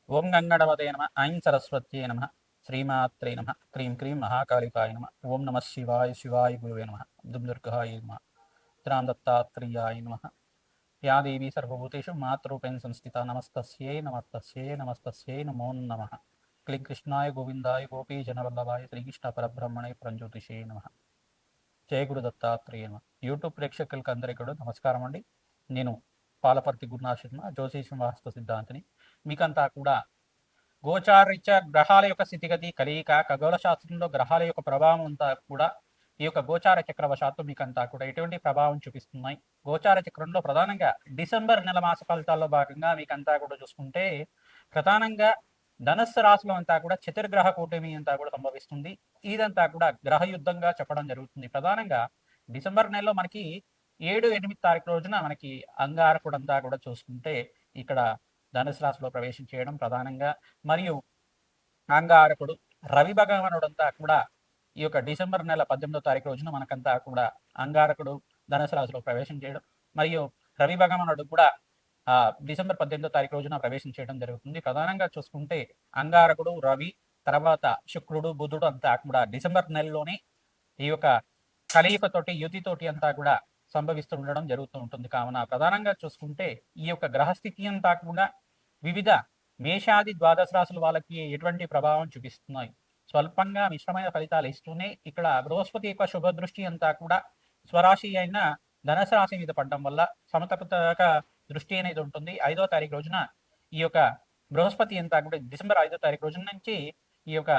ఓం గంగణపతే నమ ఐం సరస్వత్యే నమ శ్రీమాత్రే నమ క్రీం క్రీం మహాకాళికాయ నమ ఓం నమ శివాయ శివాయ గురువే నమ దుర్గాయ నమ త్రాం దత్తాత్రేయాయ నమ యా దేవీ సర్వభూతేషు మాతృరూపేణ సంస్థిత నమస్తస్యై నమస్తస్యై నమస్తస్యై నమో నమః క్లీం కృష్ణాయ గోవిందాయ గోపీ జనవల్లభాయ శ్రీకృష్ణ పరబ్రహ్మణే పరంజ్యోతిషే నమ. జయ గురు దత్తాత్రేయ నమ. యూట్యూబ్ ప్రేక్షకులకు అందరికీ కూడా నమస్కారం అండి. నేను పాలపర్తి గురునాథ శర్మ, జ్యోతిషం వాస్తు సిద్ధాంతిని. మీకంతా కూడా గోచారరీత్యా గ్రహాల యొక్క స్థితిగతి కలయిక, ఖగోళ శాస్త్రంలో గ్రహాల యొక్క ప్రభావం అంతా కూడా ఈ యొక్క గోచార చక్రవశాత్తు మీకంతా కూడా ఎటువంటి ప్రభావం చూపిస్తున్నాయి. గోచార చక్రంలో ప్రధానంగా డిసెంబర్ నెల మాస ఫలితాల్లో భాగంగా మీకంతా కూడా చూసుకుంటే ప్రధానంగా ధనస్సు రాశిలో అంతా కూడా చతుర్గ్రహ కూటమి అంతా కూడా సంభవిస్తుంది. ఇదంతా కూడా గ్రహ యుద్ధంగా చెప్పడం జరుగుతుంది. ప్రధానంగా డిసెంబర్ నెలలో మనకి 7-8 తారీఖు రోజున మనకి అంగారకుడు అంతా కూడా చూసుకుంటే ఇక్కడ ధనుసు రాశిలో ప్రవేశం చేయడం ప్రధానంగా, మరియు అంగారకుడు రవి భగవానుడు అంతా కూడా ఈ యొక్క డిసెంబర్ నెల 18వ తారీఖు రోజున మనకంతా కూడా అంగారకుడు ధనుసు రాశిలో ప్రవేశం చేయడం, మరియు రవి భగవానుడు కూడా డిసెంబర్ 18వ తారీఖు రోజున ప్రవేశం చేయడం జరుగుతుంది. ప్రధానంగా చూసుకుంటే అంగారకుడు రవి, తర్వాత శుక్రుడు బుధుడు అంతా కూడా డిసెంబర్ నెలలోనే ఈ యొక్క కలయికతోటి యుతితోటి అంతా కూడా సంభవిస్తూ ఉండడం జరుగుతూ ఉంటుంది. కావున ప్రధానంగా చూసుకుంటే ఈ యొక్క గ్రహస్థితి అంతా కూడా వివిధ మేషాది ద్వాదశ రాశుల వాళ్ళకి ఎటువంటి ప్రభావం చూపిస్తున్నాయి. స్వల్పంగా మిశ్రమైన ఫలితాలు ఇస్తూనే ఇక్కడ బృహస్పతి యొక్క శుభ దృష్టి అంతా కూడా స్వరాశి అయిన ధనుసు రాశి మీద పడడం వల్ల సమతపక దృష్టి అనేది ఉంటుంది. 5వ తారీఖు రోజున ఈ యొక్క బృహస్పతి అంతా కూడా డిసెంబర్ 5వ తారీఖు రోజున నుంచి ఈ యొక్క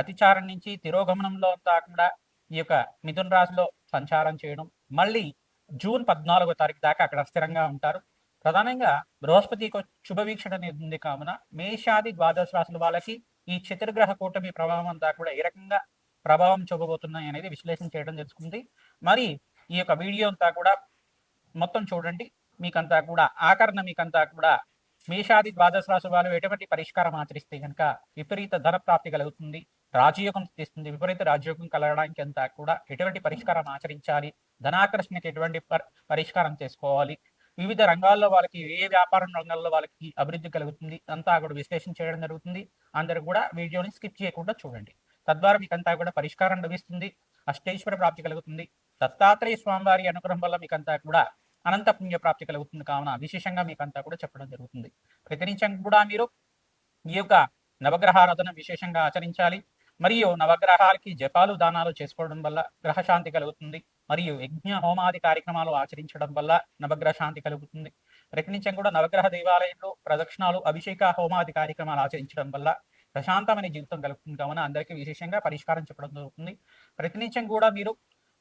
అతిచారం నుంచి తిరోగమనంలో అంతా కూడా ఈ యొక్క మిథున రాశిలో సంచారం చేయడం, మళ్ళీ జూన్ 14వ తారీఖు దాకా అక్కడ స్థిరంగా ఉంటారు. ప్రధానంగా బృహస్పతి శుభ వీక్షణ అనేది ఉంది. కావున మేషాది ద్వాదశ రాశుల వాళ్ళకి ఈ చతుర్గ్రహ కూటమి ప్రభావం అంతా కూడా ఏ రకంగా ప్రభావం చూపబోతున్నాయి అనేది విశ్లేషణ చేయడం తెలుసుకుంది. మరి ఈ యొక్క వీడియో అంతా కూడా మొత్తం చూడండి. మీకంతా కూడా ఆకరణ మీకంతా కూడా మేషాది ద్వాదశ రాశి వాళ్ళు ఎటువంటి పరిష్కారం ఆచరిస్తే కనుక విపరీత ధన ప్రాప్తి కలుగుతుంది, రాజయోగం తీస్తుంది. విపరీత రాజయోగం కలగడానికి అంతా కూడా ఎటువంటి పరిష్కారం ఆచరించాలి, ధనాకర్షణకి ఎటువంటి పరిష్కారం చేసుకోవాలి, వివిధ రంగాల్లో వాళ్ళకి ఏ వ్యాపార రంగాల్లో వాళ్ళకి అభివృద్ధి కలుగుతుంది అంతా కూడా విశ్లేషణ చేయడం జరుగుతుంది. అందరూ కూడా వీడియోని స్కిప్ చేయకుండా చూడండి. తద్వారా మీకంతా కూడా పరిష్కారం లభిస్తుంది, అష్టైశ్వర ప్రాప్తి కలుగుతుంది. దత్తాత్రేయ స్వామివారి అనుగ్రహం వల్ల మీకంతా కూడా అనంత పుణ్య ప్రాప్తి కలుగుతుంది. కావున విశేషంగా మీకంతా కూడా చెప్పడం జరుగుతుంది. ప్రతినిత్యం కూడా మీరు ఈ యొక్క నవగ్రహారాధన విశేషంగా ఆచరించాలి. మరియు నవగ్రహాలకి జపాలు దానాలు చేసుకోవడం వల్ల గ్రహశాంతి కలుగుతుంది. మరియు యజ్ఞ హోమాది కార్యక్రమాలు ఆచరించడం వల్ల నవగ్రహ శాంతి కలుగుతుంది. ప్రతినిత్యం కూడా నవగ్రహ దేవాలయంలో ప్రదక్షిణాలు, అభిషేక హోమాది కార్యక్రమాలు ఆచరించడం వల్ల ప్రశాంతమైన జీవితం కలుగుతుంది. కావున అందరికీ విశేషంగా పరిష్కారం చెప్పడం జరుగుతుంది. ప్రతినిత్యం కూడా మీరు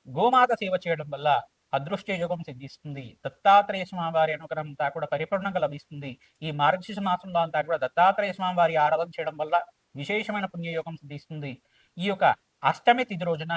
గోమాత సేవ చేయడం వల్ల అదృష్ట యోగం సిద్ధిస్తుంది. దత్తాత్రేయ స్వామి వారి అనుగ్రహం అంతా కూడా పరిపూర్ణంగా లభిస్తుంది. ఈ మార్గశిర మాసంలో అంతా కూడా దత్తాత్రేయ స్వామి వారి ఆరాధన చేయడం వల్ల విశేషమైన పుణ్యయోగం సిద్ధిస్తుంది. ఈ యొక్క అష్టమి తిథి రోజున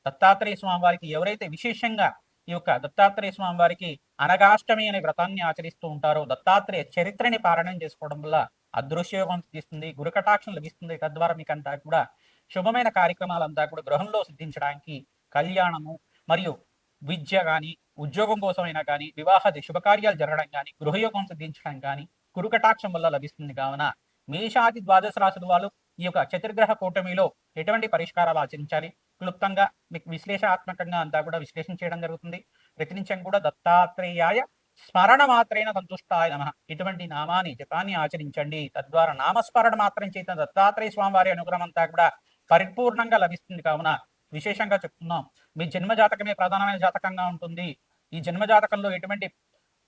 దత్తాత్రేయ స్వామి వారికి ఎవరైతే విశేషంగా ఈ యొక్క దత్తాత్రేయ స్వామి వారికి అనగాష్టమి అనే వ్రతాన్ని ఆచరిస్తూ ఉంటారో దత్తాత్రేయ చరిత్రని పారాయణం చేసుకోవడం వల్ల అదృశ్యయోగం సిద్ధిస్తుంది, గురుకటాక్షం లభిస్తుంది. తద్వారా మీకంతా కూడా శుభమైన కార్యక్రమాలంతా కూడా గృహంలో సిద్ధించడానికి, కళ్యాణము మరియు విద్య కానీ, ఉద్యోగం కోసమైనా కానీ, వివాహాది శుభకార్యాలు జరగడం కానీ, గృహయోగం సిద్ధించడం కానీ గురుకటాక్షం వల్ల లభిస్తుంది. కావున మేషాది ద్వాదశ రాశుల వాళ్ళు ఈ యొక్క చతుర్గ్రహ కూటమిలో ఎటువంటి పరిష్కారాలు ఆచరించాలి క్లుప్తంగా మీకు విశ్లేషణాత్మకంగా అంతా కూడా విశ్లేషణ చేయడం జరుగుతుంది. ప్రతినిత్యం కూడా దత్తాత్రేయాయ స్మరణ మాత్రైన సంతుష్టాయ నమః ఇటువంటి నామాన్ని జపాన్ని ఆచరించండి. తద్వారా నామస్మరణ మాత్రం చేత దత్తాత్రేయ స్వామి వారి అనుగ్రహం అంతా కూడా పరిపూర్ణంగా లభిస్తుంది. కావున విశేషంగా చెప్తున్నాం, మీ జన్మ జాతకమే ప్రధానమైన జాతకంగా ఉంటుంది. ఈ జన్మ జాతకంలో ఎటువంటి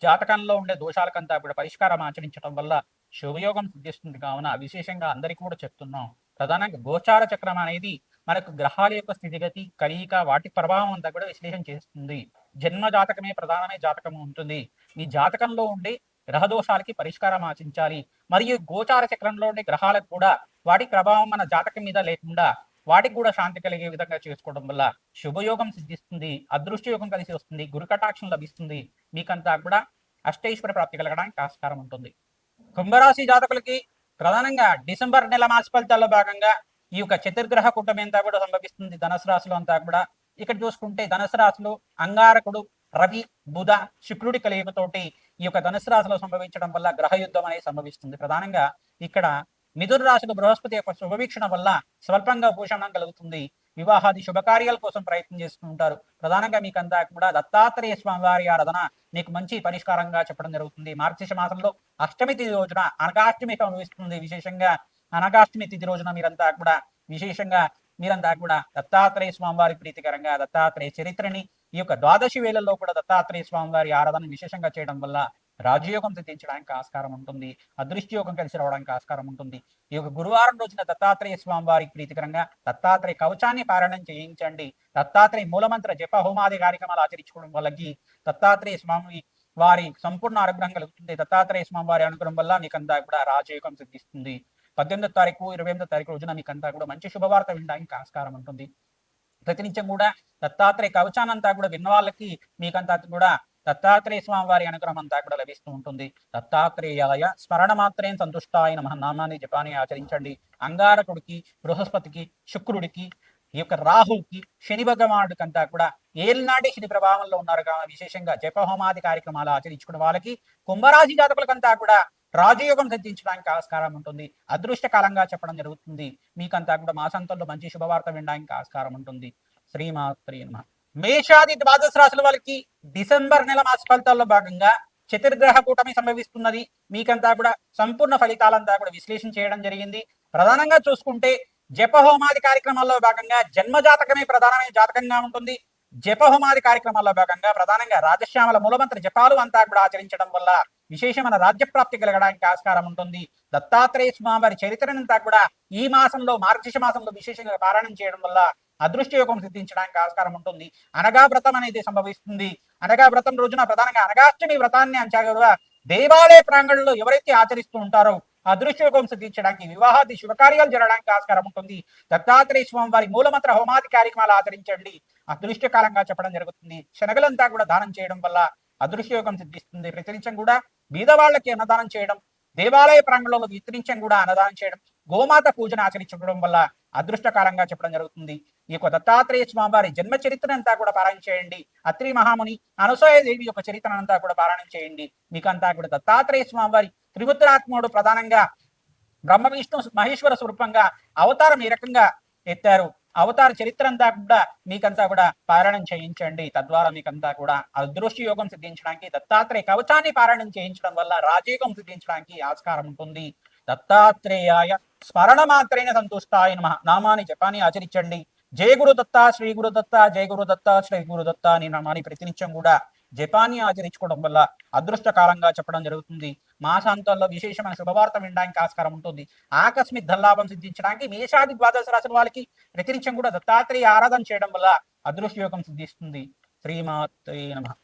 జాతకంలో ఉండే దోషాలకంతా కూడా పరిష్కారం ఆచరించడం వల్ల శుభయోగం సిద్ధిస్తుంది. కావున విశేషంగా అందరికీ కూడా చెప్తున్నాం. ప్రధానంగా గోచార చక్రం అనేది మనకు గ్రహాల యొక్క స్థితిగతి, కలయిక, వాటి ప్రభావం అంతా కూడా విశ్లేషణ చేస్తుంది. జన్మ జాతకమే ప్రధానమైన జాతకం ఉంటుంది. మీ జాతకంలో ఉండే గ్రహ దోషాలకి పరిష్కారం ఆచరించాలి. మరియు గోచార చక్రంలో ఉండే గ్రహాలకు కూడా వాటి ప్రభావం మన జాతకం మీద లేకుండా వాటికి కూడా శాంతి కలిగే విధంగా చేసుకోవడం వల్ల శుభయోగం సిద్ధిస్తుంది, అదృష్టయోగం కలిసి వస్తుంది, గురుకటాక్షం లభిస్తుంది. మీకంతా కూడా అష్టైశ్వర ప్రాప్తి కలగడానికి ఆస్కారం ఉంటుంది. కుంభరాశి జాతకులకి ప్రధానంగా డిసెంబర్ నెల మాస ఫలితాల్లో భాగంగా ఈ యొక్క చతుర్గ్రహ కూటమి అంతా కూడా సంభవిస్తుంది. ధనుసు రాశిలో అంతా కూడా ఇక్కడ చూసుకుంటే ధనుసు రాశిలో అంగారకుడు రవి బుధ శుక్రుడి కలయికతోటి ఈ యొక్క ధనుసు రాశిలో సంభవించడం వల్ల గ్రహ యుద్ధం అనేది సంభవిస్తుంది. ప్రధానంగా ఇక్కడ మిథున రాశిలో బృహస్పతి యొక్క శుభవీక్షణ వల్ల స్వల్పంగా భూషణం కలుగుతుంది. వివాహాది శుభకార్యాల కోసం ప్రయత్నం చేస్తూ ఉంటారు. ప్రధానంగా మీకంతా కూడా దత్తాత్రేయ స్వామి వారి ఆరాధన మీకు మంచి పరిష్కారంగా చెప్పడం జరుగుతుంది. మార్గశిర మాసంలో అష్టమి తిథి రోజున అనగాష్టమి సంభవిస్తుంది. విశేషంగా అనగాష్టమి తిథి రోజున మీరంతా కూడా దత్తాత్రేయ స్వామి వారి ప్రీతికరంగా దత్తాత్రేయ చరిత్రని ఈ యొక్క ద్వాదశి వేళల్లో కూడా దత్తాత్రేయ స్వామి వారి ఆరాధన విశేషంగా చేయడం వల్ల రాజయోగం సిద్ధించడానికి ఆస్కారం ఉంటుంది. అదృష్టి యోగం కలిసి రావడానికి ఆస్కారం ఉంటుంది. ఈ యొక్క గురువారం రోజున దత్తాత్రేయ స్వామి వారికి ప్రీతికరంగా దత్తాత్రేయ కవచాన్ని పారాయణం చేయించండి. దత్తాత్రేయ మూలమంత్ర జప హోమాది కార్యక్రమాలు ఆచరించుకోవడం వల్లకి దత్తాత్రేయ స్వామి వారి సంపూర్ణ అనుగ్రహం కలుగుతుంది. దత్తాత్రేయ స్వామి వారి అనుగ్రహం వల్ల మీకంతా కూడా రాజయోగం సిద్ధిస్తుంది. 18వ తారీఖు 28వ తారీఖు రోజున మీకంతా కూడా మంచి శుభవార్త వినడానికి ఆస్కారం ఉంటుంది. ప్రతినిత్యం కూడా దత్తాత్రేయ కవచానంతా కూడా విన్న వాళ్ళకి మీకంతా కూడా దత్తాత్రేయ స్వామి వారి అనుగ్రహం అంతా కూడా లభిస్తూ ఉంటుంది. దత్తాత్రేయాయ స్మరణ మాత్రేం సంతుష్టాయ నమః నామాన్ని జపాన్ని ఆచరించండి. అంగారకుడికి, బృహస్పతికి, శుక్రుడికి, ఈ యొక్క రాహుకి, శని భగవానుడికంతా కూడా ఏలినాటి శని ప్రభావంలో ఉన్నారు కాబట్టి విశేషంగా జపహోమాది కార్యక్రమాలు ఆచరించుకున్న వాళ్ళకి, కుంభరాశి జాతకులకంతా కూడా రాజయోగం సిద్ధించడానికి ఆస్కారం ఉంటుంది. అదృష్ట కాలంగా చెప్పడం జరుగుతుంది. మీకంతా కూడా మాసాంతంలో మంచి శుభవార్త వినడానికి ఆస్కారం ఉంటుంది. శ్రీమాత్రే నమః. మేషాది ద్వాదశ రాశుల వాళ్ళకి డిసెంబర్ నెల మాస ఫలితాల్లో భాగంగా చతుర్గ్రహ కూటమి సంభవిస్తున్నది. మీకంతా కూడా సంపూర్ణ ఫలితాలంతా కూడా విశ్లేషణ చేయడం జరిగింది. ప్రధానంగా చూసుకుంటే జపహోమాది కార్యక్రమాల్లో భాగంగా జన్మ జాతకమే ప్రధానమైన జాతకంగా ఉంటుంది. జపహోమాది కార్యక్రమాల్లో భాగంగా ప్రధానంగా రాజశ్యామల మూలమంత్ర జపాలు అంతా కూడా ఆచరించడం వల్ల విశేషమైన రాజ్యప్రాప్తి కలగడానికి ఆస్కారం ఉంటుంది. దత్తాత్రేయ స్వామి వారి చరిత్రనంతా కూడా ఈ మాసంలో మార్గశిర మాసంలో విశేషంగా పారాయణం చేయడం వల్ల అదృష్ట యోగం సిద్ధించడానికి ఆస్కారం ఉంటుంది. అనగా వ్రతం అనేది సంభవిస్తుంది. అనగా వ్రతం రోజున ప్రధానంగా అనగాష్టమి వ్రతాన్ని అంచాగా దేవాలయ ప్రాంగణంలో ఎవరైతే ఆచరిస్తూ ఉంటారో అదృష్ట యోగం సిద్ధించడానికి, వివాహాది శుభకార్యాలు జరగడానికి ఆస్కారం ఉంటుంది. దత్తాత్రేయ స్వామి వారి మూలమంత్ర హోమాది కార్యక్రమాలు ఆచరించండి. అదృష్ట కాలంగా చెప్పడం జరుగుతుంది. శనగలంతా కూడా దానం చేయడం వల్ల అదృష్ట యోగం సిద్ధిస్తుంది. ప్రతినిత్యం కూడా బీదవాళ్ళకి అన్నదానం చేయడం, దేవాలయ ప్రాంగణంలో నిత్యం కూడా అన్నదానం చేయడం, గోమాత పూజను ఆచరించడం వల్ల అదృష్టకాలంగా చెప్పడం జరుగుతుంది. ఈ యొక్క దత్తాత్రేయ స్వామి వారి జన్మ చరిత్రనంతా కూడా పారాయణ చేయండి. అత్రి మహాముని అనసూయ దేవి యొక్క చరిత్రనంతా కూడా పారాయణ చేయండి. మీకంతా కూడా దత్తాత్రేయ స్వామి వారి త్రిపుత్రాత్ముడు ప్రధానంగా బ్రహ్మ విష్ణు మహేశ్వర స్వరూపంగా అవతారం ఈ రకంగా ఎత్తారు. అవతార చరిత్ర అంతా కూడా మీకంతా కూడా పారాయణం చేయించండి. తద్వారా మీకంతా కూడా అదృష్ట యోగం సిద్ధించడానికి, దత్తాత్రేయ కవచాన్ని పారాయణం చేయించడం వల్ల రాజయోగం సిద్ధించడానికి ఆస్కారం ఉంటుంది. దత్తాత్రేయాయ స్మరణ మాత్రైన సంతుష్టాయ నమః నామాన్ని జపాన్ని ఆచరించండి. జయ గురు దత్త, శ్రీ గురు దత్త, జయ గురు దత్త, శ్రీ గురు దత్త అని నామాన్ని ప్రతినిత్యం కూడా జపాన్ని ఆచరించుకోవడం వల్ల అదృష్ట కాలంగా చెప్పడం జరుగుతుంది. మాసాంతంలో విశేషమైన శుభవార్త వినడానికి ఆస్కారం ఉంటుంది. ఆకస్మిక ధనలాభం సిద్ధించడానికి మేషాది ద్వాదశ రాశుల వాళ్ళకి ప్రతినిత్యం కూడా దత్తాత్రేయ ఆరాధన చేయడం వల్ల అదృష్ట యోగం సిద్ధిస్తుంది. శ్రీమాత్రే నమః.